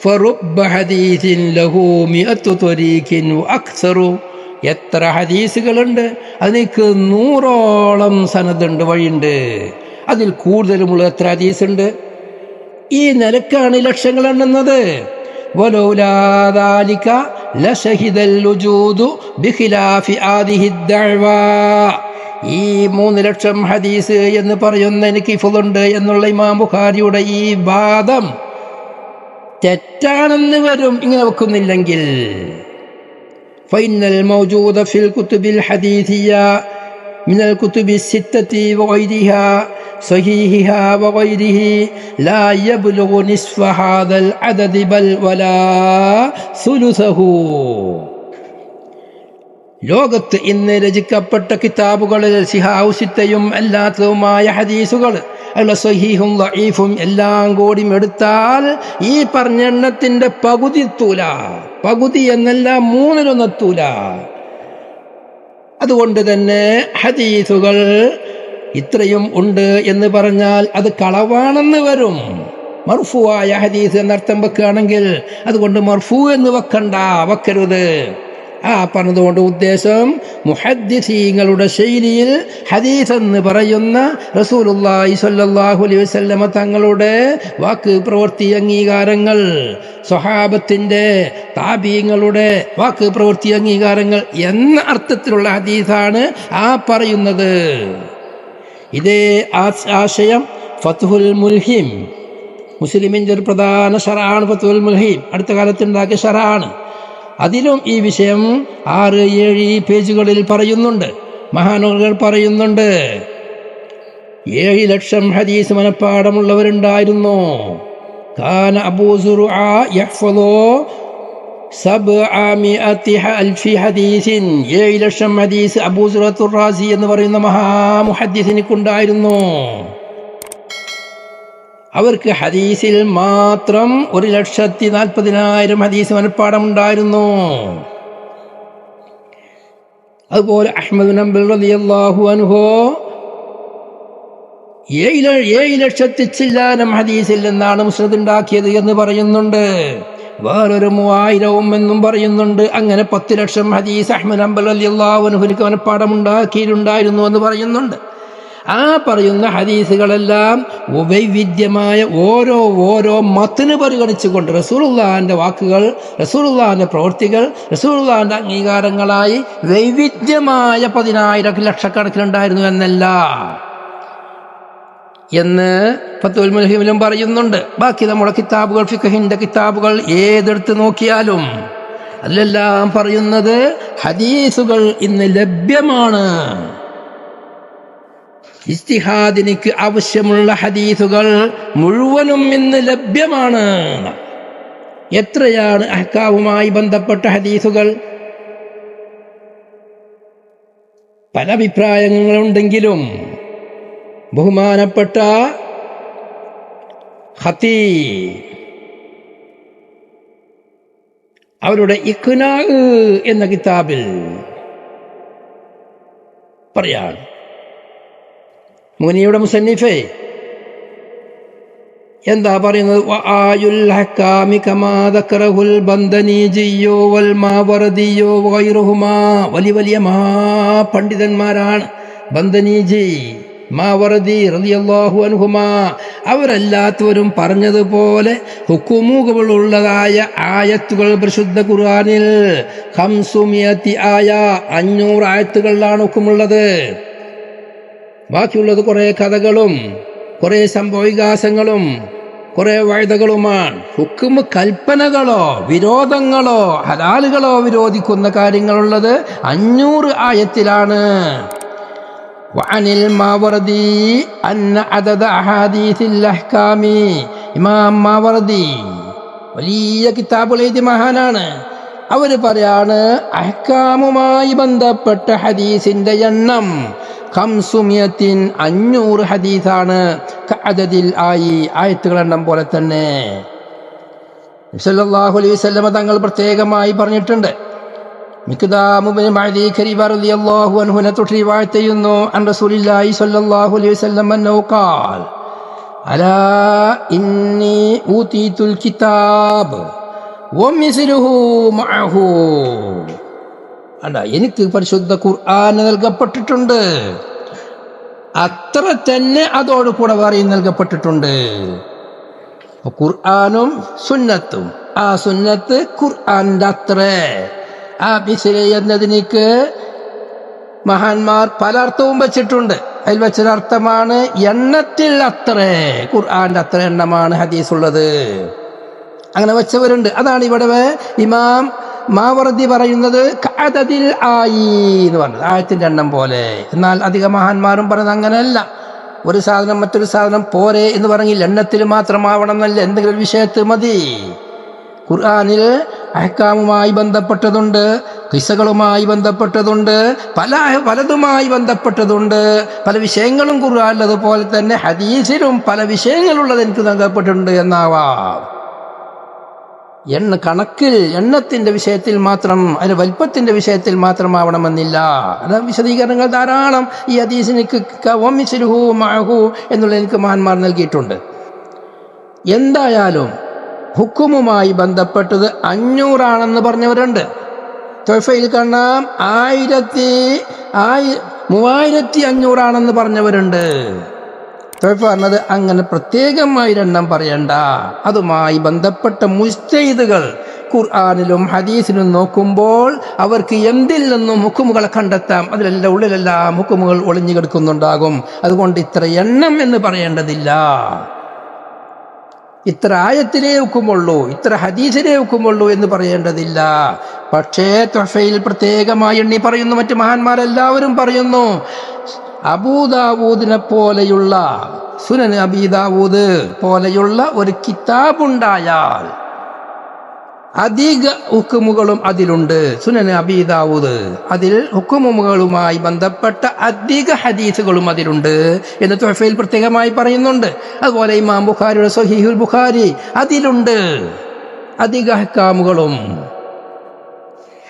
S2: ഫറുബ്ബ ഹദീസിൻ ലഹു മിഅത്തു ത്വരീഖിൻ വഅക്സറു, എത്ര ഹദീസുകളുണ്ട്, അതിലേക്ക് 100ഓളം സനദുണ്ട്, വഴിയുണ്ട്. അതിൽ കൂടുതലുമുള്ള എത്ര ഹദീസുണ്ട്? ഈ നിലക്കാണ് ലക്ഷങ്ങൾ എണ്ണുന്നത്. വലൗലാ ദാലിക ലശഹിദൽ വുജൂദു ബിഖിലാഫി ആദിഹി ദഅ്വാ. ഈ 3 ലക്ഷം ഹദീസ് എന്ന് പറയുന്ന എനിക്ക് ഫുളുണ്ട് എന്നുള്ള ഇമാം ബുഖാരിയുടെ ഈ വാദം തെറ്റാണെന്ന് വരും ഇങ്ങനെ വെക്കുന്നില്ലെങ്കിൽ. ഫൈനൽ മൗജൂദ ഫിൽ കുതുബിൽ ഹദീസിയ മിനൽ കുതുബി സിത്തത്തി വഗൈരിഹാ സഹീഹിഹാ വഗൈരിഹി ലാ യബ്ലുഗു നിസ്ഫ ഹാദൽ അദദി ബൽ വലാ സുലുസഹു. ലോകത്ത് ഇന്ന് രചിക്കപ്പെട്ട കിതാബുകളിൽ സിഹാഉ സിത്തയും അല്ലാത്തതുമായ ഹദീസുകൾ അല്ല സഹീഹും ദഈഫും എല്ലാം കൂടി എടുത്താൽ ഈ പറഞ്ഞ എണ്ണത്തിന്റെ പകുതി എത്തൂല. പകുതി എന്നല്ല 1/3 എത്തൂല. അതുകൊണ്ട് തന്നെ ഹദീസുകൾ ഇത്രയും ഉണ്ട് എന്ന് പറഞ്ഞാൽ അത് കളവാണെന്ന് വരും. മർഫൂആയ ഹദീസ് എന്നർത്ഥം വെക്കുകയാണെങ്കിൽ അതുകൊണ്ട് മർഫൂ എന്ന് വെക്കരുത്. പറഞ്ഞതുകൊണ്ട് ഉദ്ദേശം മുഹദ്ദിസീങ്ങളുടെ ശൈലിയിൽ ഹദീസ് എന്ന് പറയുന്ന റസൂലുള്ളാഹി സ്വല്ലല്ലാഹു അലൈഹി വസല്ലമ തങ്ങളുടെ വാക്ക് പ്രവൃത്തി അംഗീകാരങ്ങൾ, സ്വഹാബത്തിന്റെ താബീങ്ങളുടെ വാക്ക് പ്രവൃത്തി അംഗീകാരങ്ങൾ എന്ന അർത്ഥത്തിലുള്ള ഹദീസാണ് പറയുന്നത്. ഇതേ ആശയം ഫത്ഹുൽ മുൽഹിം, മുസ്ലിമിന്റെ ഒരു പ്രധാന ശറഅാണ് ഫത്ഹുൽ മുൽഹിം, അടുത്ത കാലത്തുണ്ടാക്കിയ ശറഅാണ്. അതിലും ഈ വിഷയം 6-7 പേജുകളിൽ പറയുന്നുണ്ട്. മഹാനുകൾ പറയുന്നുണ്ട്, 7 ലക്ഷം ഹദീസ് മനപ്പാടമുള്ളവരുണ്ടായിരുന്നു. കാന അബൂ സുർആ യഹ്ഫളു 700,000 ഹദീസിൻ, 7 ലക്ഷം ഹദീസ് അബൂ സുർഅത്തുർ റാസി എന്ന് പറയുന്ന മഹാമുഹദ്ദിസിനിക്കുണ്ടായിരുന്നു. അവർക്ക് ഹദീസിൽ മാത്രം 1,40,40,000 ഹദീസ് മനപ്പാടമുണ്ടായിരുന്നു. അതുപോലെ അഹ്മദ് ബിൻ ഹംബൽ റളിയല്ലാഹു അൻഹു 7,00,000 ചില്ലാനം ഹദീസിൽ നിന്നാണ് മുസ്നദ് ഉണ്ടാക്കിയത് എന്ന് പറയുന്നുണ്ട്. വേറൊരു 3,000 എന്നും പറയുന്നുണ്ട്. അങ്ങനെ 10 ലക്ഷം ഹദീസ് അഹ്മദ് ഹംബൽ റളിയല്ലാഹു അൻഹുവിന് മനപ്പാടമുണ്ടാക്കിയിട്ടുണ്ടായിരുന്നു എന്ന് പറയുന്നുണ്ട്. പറയുന്ന ഹദീസുകളെല്ലാം വൈവിധ്യമായ ഓരോ മത്തിന് പരിഗണിച്ചുകൊണ്ട് റസൂലുള്ളാഹിന്റെ വാക്കുകൾ, റസൂലുള്ളാഹിന്റെ പ്രവൃത്തികൾ, റസൂലുള്ളാഹിന്റെ അംഗീകാരങ്ങളായി വൈവിധ്യമായ 10,000 ലക്ഷക്കണക്കിനുണ്ടായിരുന്നു എന്നല്ല എന്ന് ഫത്ഹുൽ മുൽഹിമിലും പറയുന്നുണ്ട്. ബാക്കി നമ്മുടെ കിതാബുകൾ, ഫിഖഹിന്റെ കിതാബുകൾ ഏതെടുത്ത് നോക്കിയാലും അതിലെല്ലാം പറയുന്നത് ഹദീസുകൾ ഇന്ന് ലഭ്യമാണ്. ഇജ്തിഹാദിനിക്ക് ആവശ്യമുള്ള ഹദീസുകൾ മുഴുവനും ഇന്ന് ലഭ്യമാണ്. എത്രയാണ് അഹ്കാമുമായി ബന്ധപ്പെട്ട ഹദീസുകൾ? പല അഭിപ്രായങ്ങളുണ്ടെങ്കിലും ബഹുമാനപ്പെട്ട ഖതീബ് അവരുടെ ഇഖ്നാ എന്ന കിതാബിൽ പറയാണ്, മുനിയുടെ മുസന്നിഫേ എന്താ പറയുന്നത്? വആയുൽ ഹക്കാമി കമാ ദക്കറഹുൽ ബന്ദനീജിയോ വൽ മാവറദിയോ വഗൈറുഹുമാ. വലിയ വലിയ മഹാപണ്ഡിതന്മാരാണ് ബന്ദനീജി, മാവറദി റളിയല്ലാഹു അൻഹുമാ. അവരെല്ലാത്തവരും പറഞ്ഞതുപോലെ ഹുക്കുമുകളുള്ളതായ ആയത്തുകൾ പരിശുദ്ധ ഖുർആനിൽ 500 ആയ 500 ആയത്തുകളിലാണ് ഹുക്കുമുള്ളത്. ബാക്കിയുള്ളത് കുറേ കഥകളും കുറേ സംഭവവികാസങ്ങളും കുറേ വഴുതകളുമാണ്. ഹുക്കുമ് കൽപ്പനകളോ വിരോധങ്ങളോ ഹലാലുകളോ വിരോധിക്കുന്ന കാര്യങ്ങളുള്ളത് 500 ആയത്തിലാണ്. വഅനിൽ മാവറദി അന്ന അദദ അഹാദീസിൽ അഹ്കാമി. ഇമാം മാവറദി വലിയ കിതാബുൽ എഴുതിയ മഹാനാണ്. അവർ പറയാണ്, അഹ്കാമുമായി ബന്ധപ്പെട്ട ഹദീസിന്റെ എണ്ണം 500 ഹദീസാണ്. കഅദദിൽ ആയത്തുകൾ എണ്ണം പോലെ തന്നെ. സല്ലല്ലാഹു അലൈഹി വസല്ലം തങ്ങൾ പ്രത്യേകമായി പറഞ്ഞിട്ടുണ്ട്. മിഖ്ദാം ഇബ്നു മഅദി കരീബ റളിയല്ലാഹു അൻഹു തൊട്ട് റിവായത്ത് ചെയ്യുന്നു, അൻ റസൂലില്ലാഹി സ്വല്ലല്ലാഹു അലൈഹി വസല്ലം അന്നഹു ഖാൽ അലാ ഇന്നി ഊതീതുൽ കിതാബ് വമിസ്ലുഹു മഅഹു. അല്ല, എനിക്ക് പരിശുദ്ധ ഖുർആൻ നൽകപ്പെട്ടിട്ടുണ്ട്, അത്ര തന്നെ അതോടുകൂടെ വേറെയും നൽകപ്പെട്ടിട്ടുണ്ട്. ഖുർആനും സുന്നത്തും, ആ സുന്നത്ത് ഖുർആന്റെ അത്ര. ആ ബിസ്രി എന്നതിനേക്ക് മഹാന്മാർ പല അർത്ഥവും വെച്ചിട്ടുണ്ട്. അതിൽ വെച്ചൊരർത്ഥമാണ് എണ്ണത്തിൽ അത്ര, ഖുർആന്റെ അത്ര എണ്ണമാണ് ഹദീസ് ഉള്ളത്. അങ്ങനെ വെച്ചവരുണ്ട്. അതാണ് ഇവിടെ ഇമാം മാവറദി പറയുന്നത് കഅദദിൽ എന്ന് പറഞ്ഞത്, ആയത്തിന്റെ എണ്ണം പോലെ. എന്നാൽ അധിക മഹാന്മാരും പറയുന്നത് അങ്ങനെയല്ല. ഒരു സാധനം മറ്റൊരു സാധനം പോരെ എന്ന് പറഞ്ഞില്ല, എണ്ണത്തിൽ മാത്രമാവണം എന്നല്ല, എന്തെങ്കിലും ഒരു വിഷയത്ത് മതി. ഖുർആനിൽ അഹ്കാമുമായി ബന്ധപ്പെട്ടതുണ്ട്, ഖിസ്സകളുമായി ബന്ധപ്പെട്ടതുണ്ട്, പലതുമായി ബന്ധപ്പെട്ടതുണ്ട്. പല വിഷയങ്ങളും ഖുർആനിലതുപോലെ തന്നെ ഹദീസിലും പല വിഷയങ്ങളുള്ളത് എനിക്ക് നൽകപ്പെട്ടിട്ടുണ്ട് എന്നാവാം. കണക്കിൽ എണ്ണത്തിന്റെ വിഷയത്തിൽ മാത്രം, അതിന് വലിപ്പത്തിന്റെ വിഷയത്തിൽ മാത്രമാവണമെന്നില്ല. അത് വിശദീകരണങ്ങൾ ധാരാളം ഈ ഹദീസിന് എന്നുള്ള എനിക്ക് മഹാന്മാർ നൽകിയിട്ടുണ്ട്. എന്തായാലും ഹുക്കുമുമായി ബന്ധപ്പെട്ടത് 500 ആണെന്ന് പറഞ്ഞവരുണ്ട്. തൊഫയിൽ കാണാം 3500 ആണെന്ന് പറഞ്ഞവരുണ്ട്. പറഞ്ഞത് അങ്ങനെ പ്രത്യേകമായി എണ്ണം പറയണ്ട. അതുമായി ബന്ധപ്പെട്ട മുജ്തഹിദുകൾ ഖുർആനിലും ഹദീസിലും നോക്കുമ്പോൾ അവർക്ക് എന്തിൽ നിന്നും ഹുക്കുമുകളെ കണ്ടെത്താം. അതിലെല്ലാം ഉള്ളിലെല്ലാം ഹുക്കുമുകൾ ഒളിഞ്ഞു കിടക്കുന്നുണ്ടാകും. അതുകൊണ്ട് ഇത്ര എണ്ണം എന്ന് പറയേണ്ടതില്ല. ഇത്ര ആയത്തിലേ ഹുക്കുമുള്ളൂ, ഇത്ര ഹദീസിലേ ഹുക്കുമുള്ളൂ എന്ന് പറയേണ്ടതില്ല. പക്ഷേ തൊഫയിൽ പ്രത്യേകമായി എണ്ണി പറയുന്നു. മറ്റു മഹാന്മാരെല്ലാവരും പറയുന്നു, അബൂദാവൂദിനെ പോലെയുള്ള, സുനൻ അബീദാവൂദ് പോലെയുള്ള ഒരു കിതാബുണ്ടായാൽ അധിക ഹുക്കുമുകളും അതിലുണ്ട്. സുനൻ അബീദാവൂദ്, അതിൽ ഹുക്കുമുകളുമായി ബന്ധപ്പെട്ട അധിക ഹദീസുകളും അതിലുണ്ട് എന്ന് തുഹഫയിൽ പ്രത്യേകമായി പറയുന്നുണ്ട്. അതുപോലെ ഇമാം ബുഖാരിയുടെ സ്വഹീഹുൽ ബുഖാരി, അതിലുണ്ട് അധിക ഹക്കാമുകളും.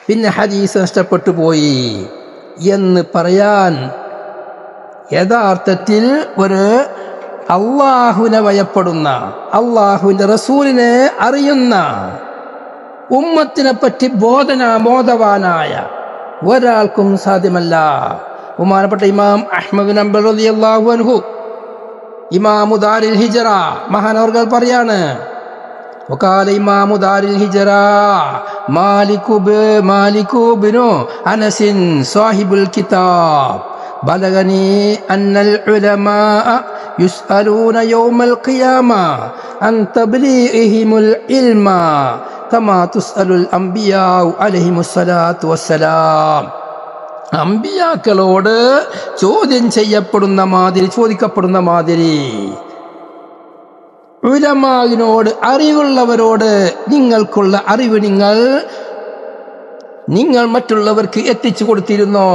S2: പിന്നെ ഹദീസ് നഷ്ടപ്പെട്ടു പോയി എന്ന് പറയാൻ യഥാർത്ഥത്തിൽ ഒരു അള്ളാഹുവിനെ ഭയപ്പെടുന്ന, അള്ളാഹുവിന്റെ റസൂലിനെ അറിയുന്ന, ഉമ്മത്തിനെ പറ്റി ബോധവാനായ ഒരാൾക്കും സാധ്യമല്ല. ബഹുമാനപ്പെട്ട ഇമാം അഹ്മദ് ബിൻ ഹംബൽ റളിയല്ലാഹു അൻഹു, ഇമാമു ദാരിൽ ഹിജ്റ, മഹാനവർകൾ പറയാണ്, വഖാല ഇമാമു ദാരിൽ ഹിജ്റ മാലികു ബിനു അനസിൻ സാഹിബുൽ കിതാബ് ബലഗനി അന്നൽ ഉലമാ യുസ്അലൂന യൗമൽ ഖിയാമ അൻ തബ്ലീഇഹിമുൽ ഇൽമ കമാ തുസ്അലുൽ അംബിയാ അലൈഹിമുസ്സലാത്തു വസ്സലാം. അംബിയാക്കളോട് ചോദിക്കപ്പെടുന്ന മാതിരി ഉലമാവിനോട്, അറിവുള്ളവരോട് നിങ്ങൾക്കുള്ള അറിവ് നിങ്ങൾ മറ്റുള്ളവർക്ക് എത്തിച്ചു കൊടുത്തിരുന്നോ,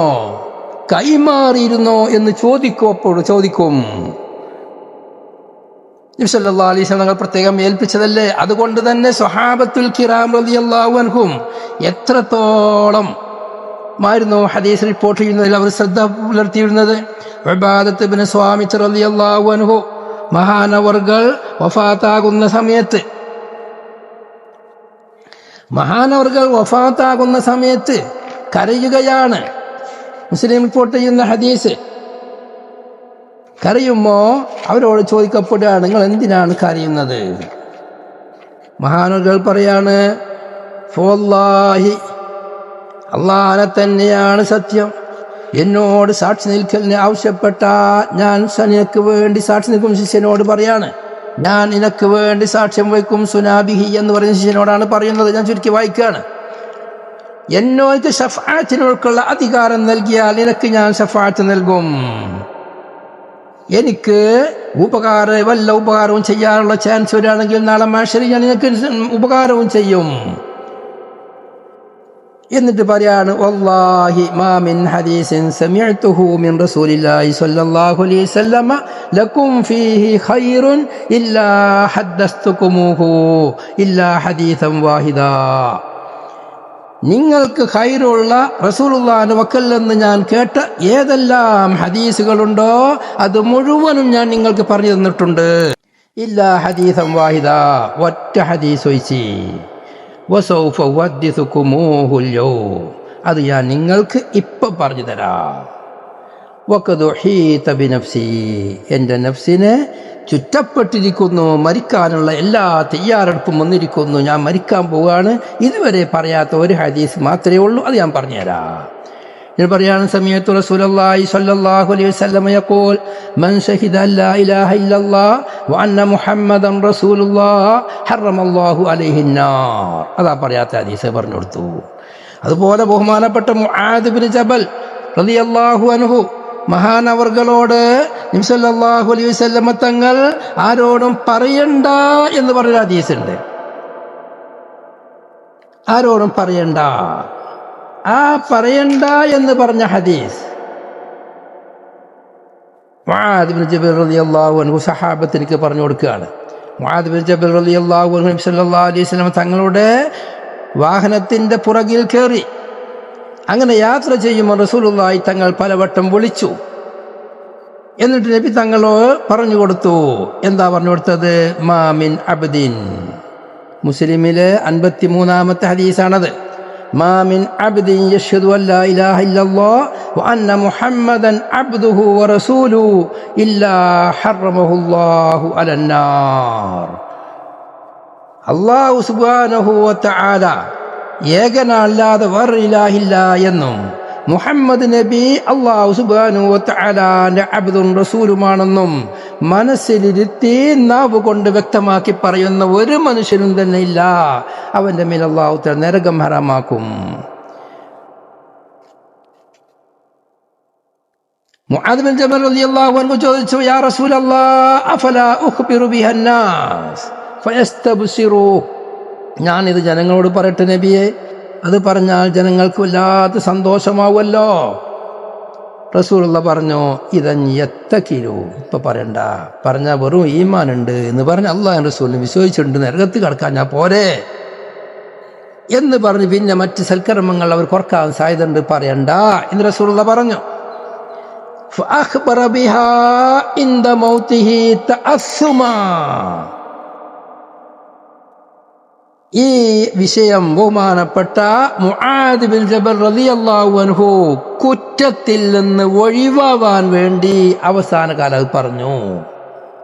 S2: കൈമാറിയിരുന്നോ എന്ന് ചോദിക്കും. നബി സല്ലല്ലാഹു അലൈഹി വസല്ലം തങ്ങൾ പ്രത്യേകം ഏൽപ്പിച്ചതല്ലേ. അതുകൊണ്ട് തന്നെ സ്വഹാബത്തുൽ കിറാം റളിയല്ലാഹു അൻഹും എത്രത്തോളം മായിരുന്നു ഹദീസ് റിപ്പോർട്ട് ചെയ്യുന്നതിൽ അവർ ശ്രദ്ധ പുലർത്തിയിരുന്നത്. ഉബാദത്ത് ഇബ്നു സ്വാമിത്ത് റളിയല്ലാഹു അൻഹു മഹാനവർകൾ വഫാത്താകുന്ന സമയത്ത് കരയുകയാണ്. മുസ്ലിം റിപ്പോർട്ട് ചെയ്യുന്ന ഹദീസ്. കരയുമ്പോ അവരോട് ചോദിക്കപ്പെടുകയാണ്, നിങ്ങൾ എന്തിനാണ് കരയുന്നത്? മഹാനവർകൾ പറയാണ്, ഫവല്ലാഹി, അല്ലാഹനെ തന്നെയാണ് സത്യം, എന്നോട് സാക്ഷി നിൽക്കലിന് ആവശ്യപ്പെട്ട ഞാൻ നിനക്ക് വേണ്ടി സാക്ഷി നിൽക്കും. ശിഷ്യനോട് പറയാണ്, ഞാൻ നിനക്ക് വേണ്ടി സാക്ഷ്യം വയ്ക്കും. സുനാബിഹി എന്ന് പറയുന്ന ശിഷ്യനോടാണ് പറയുന്നത്. ഞാൻ ചുരുക്കി വായിക്കുകയാണ്. എന്നോട് ശഫാഅത്തിനോടുള്ള അധികാരം നൽകിയാൽ നിനക്ക് ഞാൻ ശഫാഅത്ത് നൽകും. എനിക്ക് വല്ല ഉപകാരവും ചെയ്യാനുള്ള ചാൻസ് വരികയാണെങ്കിൽ നാളെ മഹ്ശറിൽ ഞാൻ നിനക്ക് ഉപകാരവും ചെയ്യും. എന്നിട്ട് പറയാണ്, വല്ലാഹി മാ മിൻ ഹദീസിൻ സമിഅ്തുഹു മിൻ റസൂലില്ലാഹി സ്വല്ലല്ലാഹു അലൈഹി വസല്ലമ ലക്കും ഫീഹി ഖൈറുൻ ഇല്ലാ ഹദ്ദസ്തുകുമുഹു ഇല്ലാ ഹദീസൻ വാഹിദാ. നിങ്ങൾക്ക് ഖൈറുള്ള റസൂലുള്ളാഹിന്റെ വക്കൽ നിന്ന് ഞാൻ കേട്ട ഏതെല്ലാം ഹദീസുകളുണ്ടോ അത് മുഴുവനും ഞാൻ നിങ്ങൾക്ക് പറഞ്ഞു തന്നിട്ടുണ്ട്. ഇല്ലാ ഹദീസൻ വാഹിദാ, ഒറ്റ ഹദീസ് ഒഴിച്ച്. വസൗഫ ഉഹദ്ദിസുകുമൂഹുൽ യൗം, അത് ഞാൻ നിങ്ങൾക്ക് ഇപ്പം പറഞ്ഞു തരാം. വഖദ് ഉഹീത ബിനഫ്സി, എൻ്റെ നഫ്സിനെ ചുറ്റപ്പെട്ടിരിക്കുന്നു, മരിക്കാനുള്ള എല്ലാ തയ്യാറെടുപ്പും വന്നിരിക്കുന്നു, ഞാൻ മരിക്കാൻ പോവുകയാണ്. ഇതുവരെ പറയാത്ത ഒരു ഹദീസ് മാത്രമേ ഉള്ളൂ, അത് ഞാൻ പറഞ്ഞുതരാം. ഞാൻ പറയാണ്, സമയത്തു റസൂലുള്ളാഹി സ്വല്ലല്ലാഹു അലൈഹി വസല്ലം യഖൂൽ മൻ ശഹിദ അല്ലാ ഇലാഹ ഇല്ലല്ലാഹ് വ അന്ന മുഹമ്മദൻ റസൂലുള്ളാഹ് ഹറമല്ലാഹു അലൈഹിൻ നാർ. അതാ പറയാത്ത ഹദീസ് പറഞ്ഞു കൊടുത്തു. അതുപോലെ ബഹുമാനപ്പെട്ട മുആദ് ഇബ്നു ജബൽ റളിയല്ലാഹു അൻഹു മഹാനവർകളോട് നബി സല്ലല്ലാഹു അലൈഹി വസല്ലം തങ്ങൾ ആരോടും പറയണ്ട എന്ന് പറഞ്ഞ ഹദീസുണ്ട്. ആരോടും പറയണ്ട, ആ പറയണ്ട എന്ന് പറഞ്ഞ ഹദീസ് മുആദ് ഇബ്നു ജബൽ റളിയല്ലാഹു അൻഹു സഹാബത്തിനിക്ക് പറഞ്ഞു കൊടുക്കുകയാണ്. മുആദ് ഇബ്നു ജബൽ റളിയല്ലാഹു അൻഹു നബി സല്ലല്ലാഹു അലൈഹി വസല്ലം തങ്ങളുടെ വാഹനത്തിന്റെ പുറകിൽ കയറി അങ്ങനെ യാത്ര ചെയ്യുമ്പോൾ റസൂലുള്ളാഹി തങ്ങൾ പലവട്ടം വിളിച്ചു. എന്നിട്ട് നബി തങ്ങളോട് പറഞ്ഞു കൊടുത്തു. എന്താ പറഞ്ഞു കൊടുത്തത്? മാ മിൻ അബ്ദിൻ, മുസ്ലിമിലെ 53-ാമത്തെ ഹദീസാണത്. മാ മിൻ അബ്ദിൻ യശ്ഹദു അല്ലാ ഇലാഹ ഇല്ലല്ലാഹ് വ അന്ന മുഹമ്മദൻ അബ്ദുഹു വ റസൂലുഹു ഇല്ലാ ഹറമഹുല്ലാഹു അലന്നാർ. അല്ലാഹു സുബ്ഹാനഹു വ തആല ഏകനല്ലാതെ വേറെ ഇലാഹില്ല എന്നും മുഹമ്മദ് നബി അല്ലാഹു സുബ്ഹാനഹു വ തആലാന്റെ അബ്ദും റസൂലുമാണെന്നും മനസ്സിലിരുത്തി നാവ് കൊണ്ട് വ്യക്തമാക്കി പറയുന്ന ഒരു മനുഷ്യനും തന്നെ ഇല്ല, അവന്റെ മേൽ അല്ലാഹു തആല നരകം ഹറാമാക്കും. മുആദ് ബിൻ ജബൽ റളിയല്ലാഹു അൻഹു ചോദിച്ചു, യാ റസൂലല്ലാഹ് അഫലാ ഉഖ്ബിറു ബിഹന്നാസ് ഫയസ്തബ്സിറൂ. ഞാനിത് ജനങ്ങളോട് പറയട്ടെ നബിയെ, അത് പറഞ്ഞാൽ ജനങ്ങൾക്ക് വല്ലാത്ത സന്തോഷമാവുമല്ലോ. റസൂലുള്ള പറഞ്ഞു, ഇതൻ യത്തക്കിലു, ഇപ്പൊ പറയണ്ട, പറഞ്ഞാൽ വെറും ഈമാനുണ്ട് എന്ന് പറഞ്ഞ് അല്ലാഹു റസൂലിനെ വിശ്വസിച്ചിട്ടുണ്ട്, നരകത്ത് കടക്കാൻ ഞാൻ പോരെ എന്ന് പറഞ്ഞ് പിന്നെ മറ്റ് സൽക്കർമ്മങ്ങൾ അവർ കുറക്കാൻ സാധ്യതയുണ്ട്, പറയണ്ട എന്ന് റസൂലുള്ള പറഞ്ഞു. ഫഅഖ്ബറ ബിഹാ ഇൻദ മൗതിഹി തഅസ്സുമാ. ഈ വിഷയം ബഹുമാനപ്പെട്ട മുആദ് ബിൻ ജബൽ റളിയല്ലാഹു അൻഹു കുറ്റത്തിൽ നിന്ന് ഒഴിവാവാൻ വേണ്ടി അവസാന കാലം പറഞ്ഞു.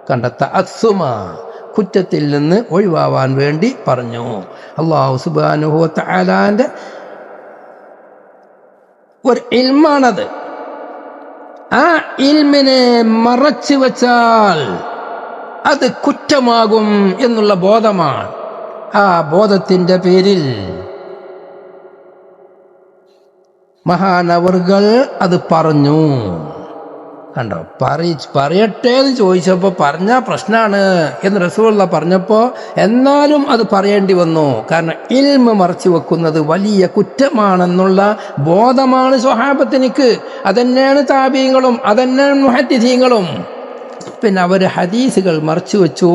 S2: കണ്ടെത്ത അസുമ, കുറ്റത്തിൽ നിന്ന് ഒഴിവാവാൻ വേണ്ടി പറഞ്ഞു. അല്ലാഹു സുബ്ഹാനഹു വ തആലാന്റെ ഒരു ഇൽമാണത്. ആ ഇൽമിനെ മറച്ചു വച്ചാൽ അത് കുറ്റമാകും എന്നുള്ള ബോധമാണ്. ആ ബോധത്തിന്റെ പേരിൽ മഹാനവർകൾ അത് പറഞ്ഞു. കണ്ടോ, പറയട്ടെ എന്ന് ചോദിച്ചപ്പോൾ പറഞ്ഞാൽ പ്രശ്നമാണ് എന്ന് റസൂലുള്ള പറഞ്ഞപ്പോൾ എന്നാലും അത് പറയേണ്ടി വന്നു. കാരണം ഇൽമ് മറച്ചു വെക്കുന്നത് വലിയ കുറ്റമാണെന്നുള്ള ബോധമാണ് സ്വഹാബത്തിനിക്ക്. അതന്നെയാണ് താബീങ്ങളും അതന്നെയാണ് മുഹദ്ദിഥീങ്ങളും. പിന്നെ അവർ ഹദീസുകൾ മറച്ചു വെച്ചു.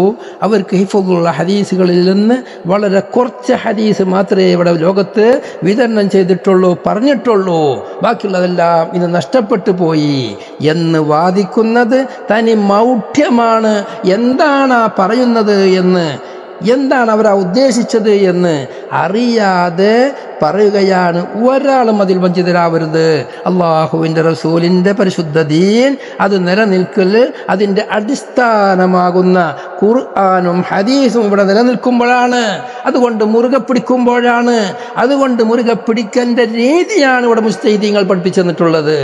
S2: അവർക്ക് ഹിഫ്ളുള്ള ഹദീസുകളിൽ നിന്ന് വളരെ കുറച്ച് ഹദീസ് മാത്രമേ ഇവിടെ ലോകത്ത് വിതരണം ചെയ്തിട്ടുള്ളൂ, പറഞ്ഞിട്ടുള്ളൂ. ബാക്കിയുള്ളതെല്ലാം ഇത് നഷ്ടപ്പെട്ടു പോയി എന്ന് വാദിക്കുന്നത് തനി മൗഢ്യമാണ്. എന്താണ് പറയുന്നത് എന്ന്, എന്താണ് അവർ ഉദ്ദേശിച്ചത് എന്ന് അറിയാതെ പറയുകയാണ്. ഒരാളും അതിൽ വഞ്ചിതരാവരുത്. അള്ളാഹുവിൻ്റെ റസൂലിൻ്റെ പരിശുദ്ധ ദീൻ അത് നിലനിൽക്കൽ, അതിൻ്റെ അടിസ്ഥാനമാകുന്ന ഖുർആനും ഹദീസും ഇവിടെ നിലനിൽക്കുമ്പോഴാണ്, അതുകൊണ്ട് മുറുകെ പിടിക്കുമ്പോഴാണ്, അതുകൊണ്ട് മുറുകെ പിടിക്കേണ്ട രീതിയാണ് ഇവിടെ മുസ്തഹിദീങ്ങൾ പഠിപ്പിച്ചു തന്നിട്ടുള്ളത്.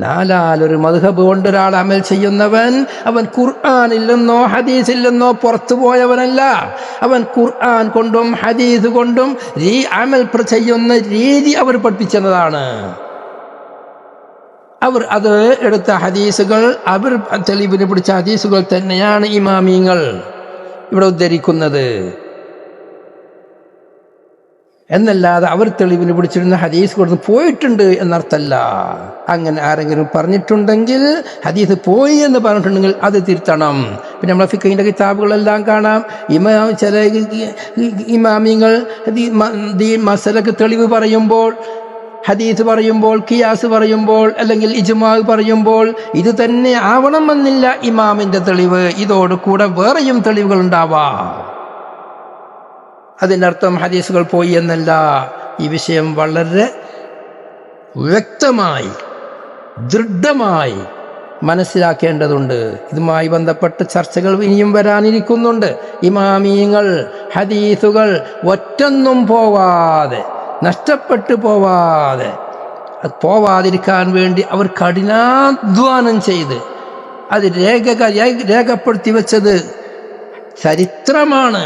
S2: നാലാലൊരു മദ്ഹബ് കൊണ്ട് ഒരാൾ അമൽ ചെയ്യുന്നവൻ അവൻ ഖുർആനിൽ നിന്നോ ഹദീസിൽ നിന്നോ പുറത്തു പോയവനല്ല. അവൻ ഖുർആൻ കൊണ്ടും ഹദീസ് കൊണ്ടും അമൽ ചെയ്യുന്ന രീതി അവർ പഠിപ്പിച്ചതാണ്. അവർ അത് എടുത്ത ഹദീസുകൾ, അവർ തെളിവിന് പിടിച്ച ഹദീസുകൾ തന്നെയാണ് ഇമാമിങ്ങൾ ഇവിടെ ഉദ്ധരിക്കുന്നത് എന്നല്ലാതെ അവർ തെളിവിന് പിടിച്ചിരുന്ന ഹദീസ് കൊടുത്ത് പോയിട്ടുണ്ട് എന്നർത്ഥമല്ല. അങ്ങനെ ആരെങ്കിലും പറഞ്ഞിട്ടുണ്ടെങ്കിൽ, ഹദീസ് പോയി എന്ന് പറഞ്ഞിട്ടുണ്ടെങ്കിൽ അത് തിരുത്തണം. പിന്നെ നമ്മളെ ഫിഖഹിന്റെ കിതാബുകളെല്ലാം കാണാം, ചില ഇമാമിങ്ങൾ മസലക്ക് തെളിവ് പറയുമ്പോൾ, ഹദീസ് പറയുമ്പോൾ, ഖിയാസ് പറയുമ്പോൾ, അല്ലെങ്കിൽ ഇജ്മാ പറയുമ്പോൾ ഇത് തന്നെ ആവണമെന്നില്ല ഇമാമിന്റെ തെളിവ്. ഇതോട് കൂടെ വേറെയും തെളിവുകൾ ഉണ്ടാവാം. അതിൻ്റെ അർത്ഥം ഹദീസുകൾ പോയി എന്നല്ല. ഈ വിഷയം വളരെ വ്യക്തമായി ദൃഢമായി മനസ്സിലാക്കേണ്ടതുണ്ട്. ഇതുമായി ബന്ധപ്പെട്ട ചർച്ചകൾ ഇനിയും വരാനിരിക്കുന്നുണ്ട്. ഇമാമിയങ്ങൾ ഹദീസുകൾ ഒറ്റൊന്നും പോവാതെ, നഷ്ടപ്പെട്ടു പോവാതിരിക്കാൻ വേണ്ടി അവർ കഠിനാധ്വാനം ചെയ്ത് അത് രേഖപ്പെടുത്തി വെച്ചത് ചരിത്രമാണ്.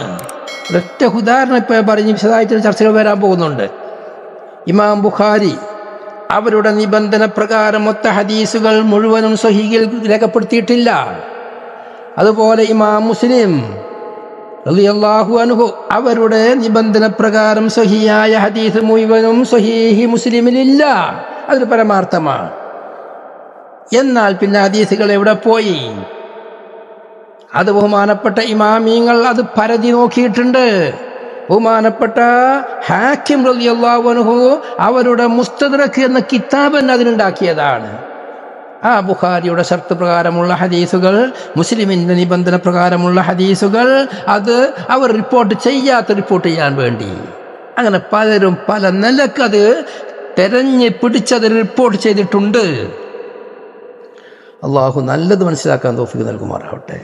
S2: ഒരൊറ്റ ഉദാഹരണം ഇപ്പോൾ പറഞ്ഞ് വിശദമായിട്ട് ചർച്ചകൾ വരാൻ പോകുന്നുണ്ട്. ഇമാം ബുഖാരി അവരുടെ നിബന്ധന പ്രകാരം മൊത്ത ഹദീസുകൾ മുഴുവനും സ്വഹീഹിൽ രേഖപ്പെടുത്തിയിട്ടില്ല. അതുപോലെ ഇമാം മുസ്ലിം റളിയല്ലാഹു അൻഹു അവരുടെ നിബന്ധന പ്രകാരം സ്വഹീഹായ ഹദീസ് മുഴുവനും സ്വഹീഹി മുസ്ലിമിലില്ല. അതൊരു പരമാർത്ഥമാണ്. എന്നാൽ പിന്നെ ഹദീസുകൾ എവിടെ പോയി? അത് ബഹുമാനപ്പെട്ട ഇമാമിങ്ങൾ അത് പരതി നോക്കിയിട്ടുണ്ട്. ബഹുമാനപ്പെട്ട ഹാക്കിം റളിയല്ലാഹു അൻഹു അവരുടെ മുസ്തദ്രക്ക് എന്ന കിതാബ് അതിനുണ്ടാക്കിയതാണ്. ആ ബുഖാരിയുടെ ഷർത്ത് പ്രകാരമുള്ള ഹദീസുകൾ, മുസ്ലിമിൻ്റെ നിബന്ധന പ്രകാരമുള്ള ഹദീസുകൾ അത് അവർ റിപ്പോർട്ട് ചെയ്യാൻ വേണ്ടി അങ്ങനെ പലരും പല നിലക്കത് തെരഞ്ഞ് പിടിച്ചത് റിപ്പോർട്ട് ചെയ്തിട്ടുണ്ട്. അള്ളാഹു നല്ലത് മനസ്സിലാക്കാൻ തൗഫീഖ് നൽകുമാറാവട്ടെ.